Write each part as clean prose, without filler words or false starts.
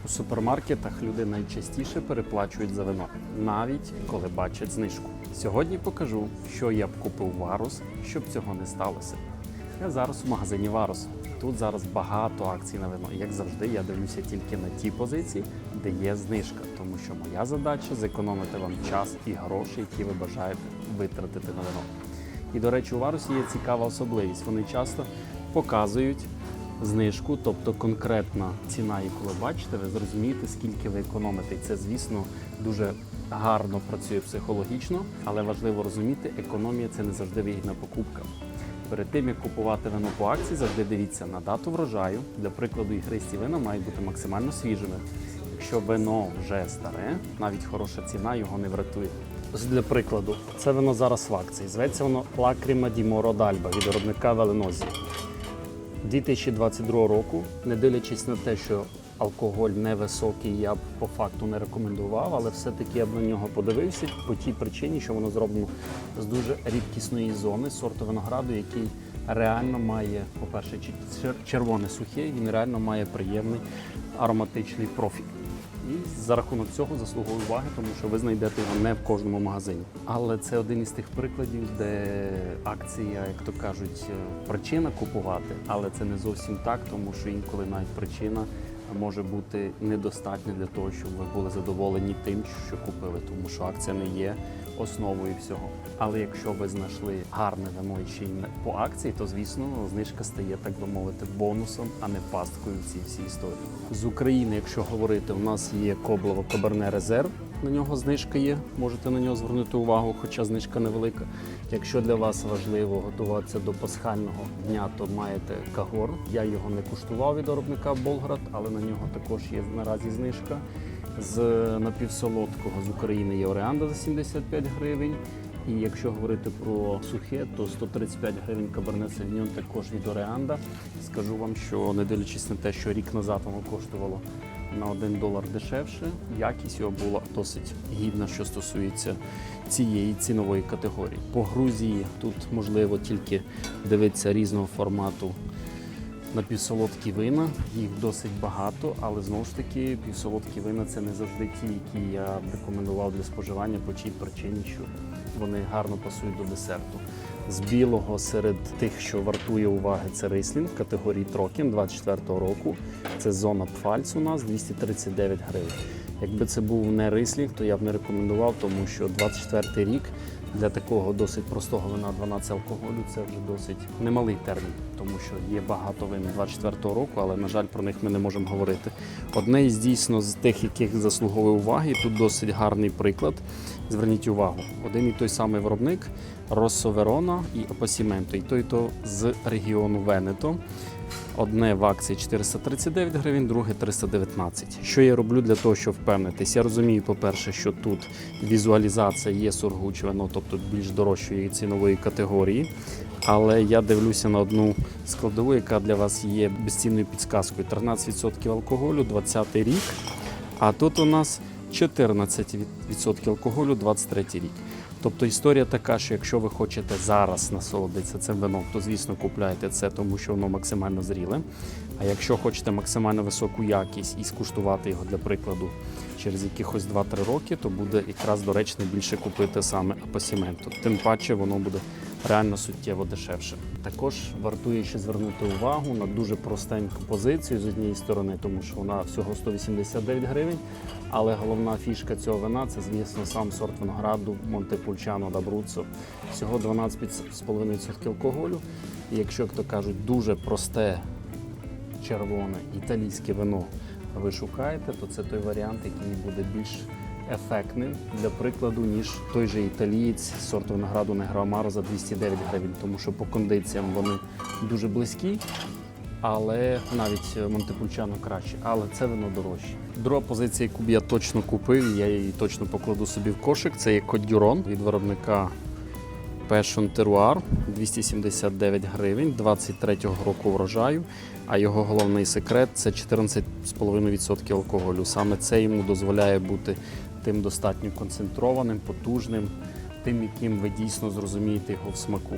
У супермаркетах люди найчастіше переплачують за вино, навіть коли бачать знижку. Сьогодні покажу, що я б купив в Варус, щоб цього не сталося. Я зараз у магазині Варус. Тут зараз багато акцій на вино. Як завжди, я дивлюся тільки на ті позиції, де є знижка, тому що моя задача – зекономити вам час і гроші, які ви бажаєте витратити на вино. І, до речі, у Варусі є цікава особливість. Вони часто показують знижку, тобто конкретна ціна, яку ви бачите, ви зрозумієте, скільки ви економите. І це, звісно, дуже гарно працює психологічно, але важливо розуміти, економія – це не завжди вигідна покупка. Перед тим, як купувати вино по акції, завжди дивіться на дату врожаю. Для прикладу, ігристі вина мають бути максимально свіжими. Якщо вино вже старе, навіть хороша ціна його не врятує. Ось для прикладу, це вино зараз в акції. Зветься воно Lacrima di Moro d'Alba від виробника Веленозі. 2022 року, не дивлячись на те, що алкоголь невисокий, я б по факту не рекомендував, але все-таки я б на нього подивився по тій причині, що воно зроблено з дуже рідкісної зони, сорту винограду, який реально має, по-перше, червоне сухе, він реально має приємний ароматичний профіль. І за рахунок цього заслуговує уваги, тому що ви знайдете його не в кожному магазині. Але це один із тих прикладів, де акція, як то кажуть, причина купувати, але це не зовсім так, тому що інколи навіть причина може бути недостатня для того, щоб ви були задоволені тим, що купили, тому що акція не є основою всього. Але якщо ви знайшли гарне вино ще й по акції, то, звісно, знижка стає, так би мовити, бонусом, а не пасткою в цій всій історії. З України, якщо говорити, у нас є Коблево Каберне Резерв, на нього знижка є, можете на нього звернути увагу, хоча знижка невелика. Якщо для вас важливо готуватися до пасхального дня, то маєте Кагор. Я його не куштував від виробника Болград, але на нього також є наразі знижка. З напівсолодкого з України є Оріанда за 75 гривень. І якщо говорити про сухе, то 135 гривень Каберне Савіньон також від Оріанда. Скажу вам, що не дивлячись на те, що рік назад воно коштувало на $1 дешевше, якість його була досить гідна, що стосується цієї цінової категорії. По Грузії тут можливо тільки дивитися різного формату напівсолодкі вина, їх досить багато, але знову ж таки півсолодкі вина це не завжди ті, які я б рекомендував для споживання по чій причині, що вони гарно пасують до десерту. З білого серед тих, що вартує уваги, це рислінг категорії Трокен 24-го року. Це зона Пфальц у нас 239 гривень. Якби це був не рислінг, то я б не рекомендував, тому що 24-й рік для такого досить простого вина 12 алкоголю це вже досить немалий термін, тому що є багато вин 24-го року, але, на жаль, про них ми не можемо говорити. Одне із дійсно з тих, яких заслуговує уваги, тут досить гарний приклад. Зверніть увагу, один і той самий виробник Rosso Verona і Appassimento, і то з регіону Венето. Одне в акції 439 гривень, друге 319. Що я роблю для того, щоб впевнитись? Я розумію, по-перше, що тут візуалізація є сургуч вино, тобто більш дорожчої цінової категорії. Але я дивлюся на одну складову, яка для вас є безцінною підсказкою. 13% алкоголю, 20-й рік, а тут у нас 14% алкоголю, 23-й рік. Тобто історія така, що якщо ви хочете зараз насолодитися цим вином, то, звісно, купляйте це, тому що воно максимально зріле. А якщо хочете максимально високу якість і скуштувати його, для прикладу, через якихось 2-3 роки, то буде якраз доречно більше купити саме Appassimento. Тим паче воно буде реально суттєво дешевше. Також вартує ще звернути увагу на дуже простеньку позицію з однієї сторони, тому що вона всього 189 гривень, але головна фішка цього вина – це, звісно, сам сорт винограду Montepulciano d'Abruzzo. Всього 12,5% алкоголю. І якщо, як то кажуть, дуже просте червоне італійське вино ви шукаєте, то це той варіант, який буде більш ефектним, для прикладу, ніж той же італієць сорту винограду Негро Амаро за 209 гривень, тому що по кондиціям вони дуже близькі, але навіть Монтепульчано краще, але це вино дорожче. Друга позиція, яку б я точно купив, я її точно покладу собі в кошик, це є Côte d'Iron від виробника Passion Terroir, 279 гривень, 23-го року врожаю, а його головний секрет – це 14,5% алкоголю. Саме це йому дозволяє бути тим достатньо концентрованим, потужним, тим, яким ви дійсно зрозумієте його в смаку.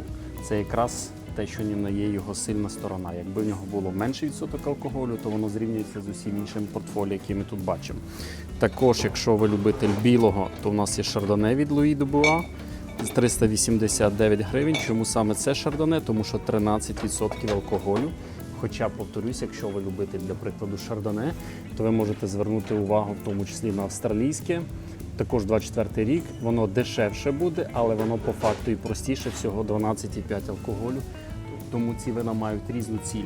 Це якраз те, що не є його сильна сторона. Якби в нього було менший відсоток алкоголю, то воно зрівнюється з усім іншим портфоліо, яке ми тут бачимо. Також, якщо ви любитель білого, то у нас є шардоне від Луї Дюбуа з 389 гривень. Чому саме це шардоне? Тому що 13% алкоголю. Хоча, повторюсь, якщо ви любите, для прикладу, шардоне, то ви можете звернути увагу в тому числі на австралійське. Також 24 рік, воно дешевше буде, але воно по факту і простіше, всього 12,5 алкоголю. Тому ці вина мають різну ціль.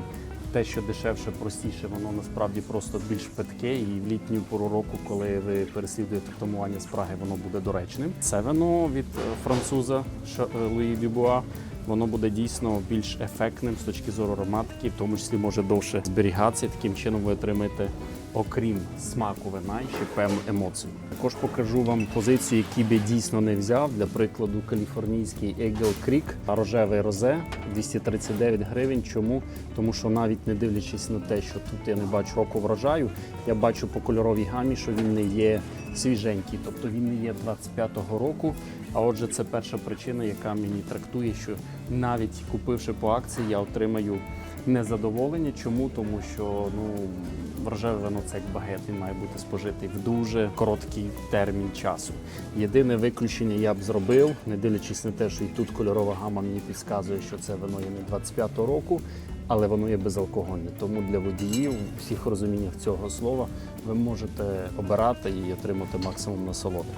Те, що дешевше, простіше, воно насправді просто більш питке, і в літню пору року, коли ви переслідуєте втамування з Праги, воно буде доречним. Це вино від француза Луї Дюбуа. Воно буде дійсно більш ефектним з точки зору ароматики, в тому числі може довше зберігатися. Таким чином ви отримаєте, окрім смаку вина, ще певну емоцію. Також покажу вам позицію, які би дійсно не взяв. Для прикладу, каліфорнійський Eagle Creek, рожевий розе, 239 гривень. Чому? Тому що навіть не дивлячись на те, що тут я не бачу року врожаю, я бачу по кольоровій гамі, що він не є свіженький, тобто він не є 25-го року. А отже, це перша причина, яка мені трактує, що навіть купивши по акції, я отримаю незадоволення. Чому? Тому що рожеве вино – це як багет, він має бути спожитий в дуже короткий термін часу. Єдине виключення я б зробив, не дивлячись на те, що і тут кольорова гама мені підказує, що це вино є не 25-го року, але воно є безалкогольне. Тому для водіїв, у всіх розуміннях цього слова, ви можете обирати і отримати максимум насолоди.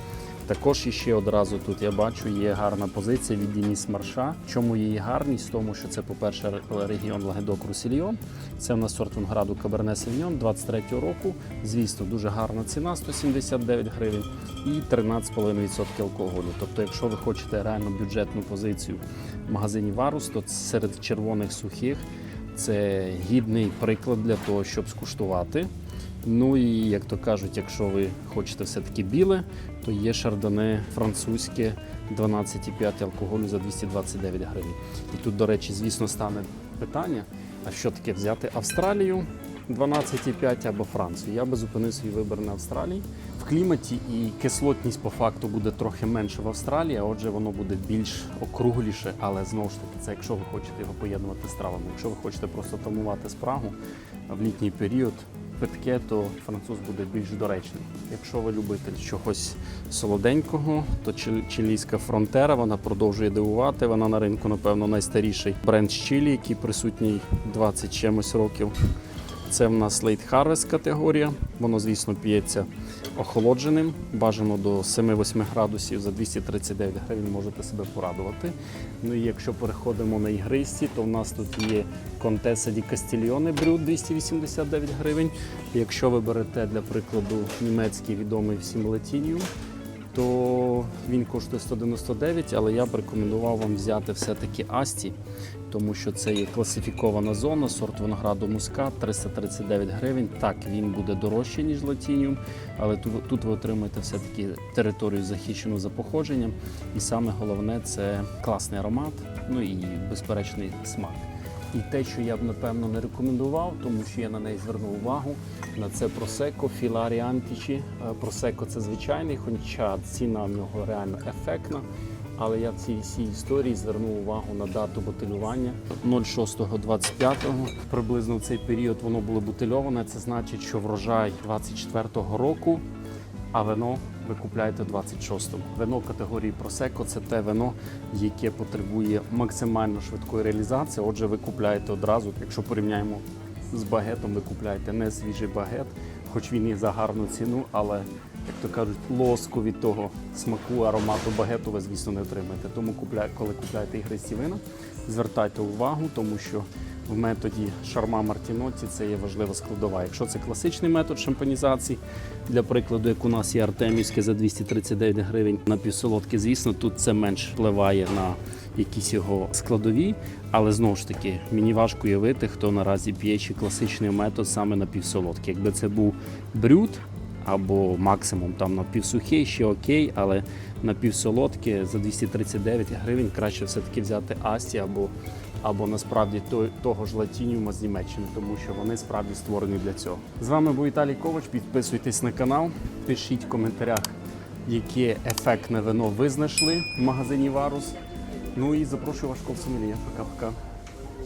Також іще одразу тут я бачу, є гарна позиція від Деніс Марша. Чому її гарність? Тому що це, по-перше, регіон Лагедок-Русільйон. Це в нас сорт винограду Каберне Савіньйон 23-го року. Звісно, дуже гарна ціна, 179 гривень і 13,5% алкоголю. Тобто, якщо ви хочете реально бюджетну позицію в магазині Варус, то серед червоних сухих це гідний приклад для того, щоб скуштувати. Ну і, як то кажуть, якщо ви хочете все-таки біле, то є шардоне французьке 12,5 алкоголю за 229 гривень. І тут, до речі, звісно, стане питання, а що таке взяти Австралію 12,5 або Францію? Я би зупинив свій вибір на Австралії. В кліматі і кислотність по факту буде трохи менше в Австралії, а отже воно буде більш округліше, але знову ж таки, це якщо ви хочете його поєднувати з травами. Якщо ви хочете просто тамувати спрагу в літній період, питке, то француз буде більш доречним. Якщо ви любитель чогось солоденького, то чилійська фронтера, вона продовжує дивувати. Вона на ринку, напевно, найстаріший бренд з Чилі, який присутній 20 чимось років. Це в нас Late Harvest категорія. Воно, звісно, п'ється охолодженим. Бажано до 7-8 градусів за 239 гривень можете себе порадувати. Ну і якщо переходимо на ігристі, то в нас тут є Contessa di Castiglione Brut 289 гривень. Якщо ви берете, для прикладу, німецький відомий всім Латініум, то він коштує 199, але я б рекомендував вам взяти все-таки Асті, тому що це є класифікована зона, сорт винограду Мускат, 339 гривень. Так, він буде дорожчий, ніж Латініум, але тут ви отримаєте все-таки територію захищену за походженням. І саме головне – це класний аромат, ну і безперечний смак. І те, що я б, напевно, не рекомендував, тому що я на неї звернув увагу, на це Prosecco Filari Antici. Prosecco – це звичайний, хоча ціна в нього реально ефектна. Але я в цій всій історії звернув увагу на дату бутилювання 06.25. Приблизно в цей період воно було бутильоване. Це значить, що врожай 24-го року, а вино ви купляєте 26-му. Вино категорії Prosecco – це те вино, яке потребує максимально швидкої реалізації. Отже, ви купляєте одразу, якщо порівняємо з багетом, ви купляєте не свіжий багет, хоч він і за гарну ціну, але, як то кажуть, лоску від того смаку, аромату багету ви, звісно, не отримаєте. Тому, коли купляєте ігристі вина, звертайте увагу, тому що в методі Шарма Мартінотті це є важлива складова. Якщо це класичний метод шампанізації, для прикладу, як у нас є Артемівське за 239 гривень напівсолодке, звісно, тут це менш впливає на якісь його складові, але знову ж таки, мені важко уявити, хто наразі п'є чи класичний метод саме напівсолодкий. Якби це був брют, або максимум там напівсухий, ще окей, але напівсолодке за 239 гривень краще все-таки взяти Асті або насправді того ж Латініума з Німеччини, тому що вони справді створені для цього. З вами був Віталій Ковач, підписуйтесь на канал, пишіть в коментарях, яке ефектне вино ви знайшли в магазині Варус. Ну і запрошую ваш кол-сомельє. Пока-пока.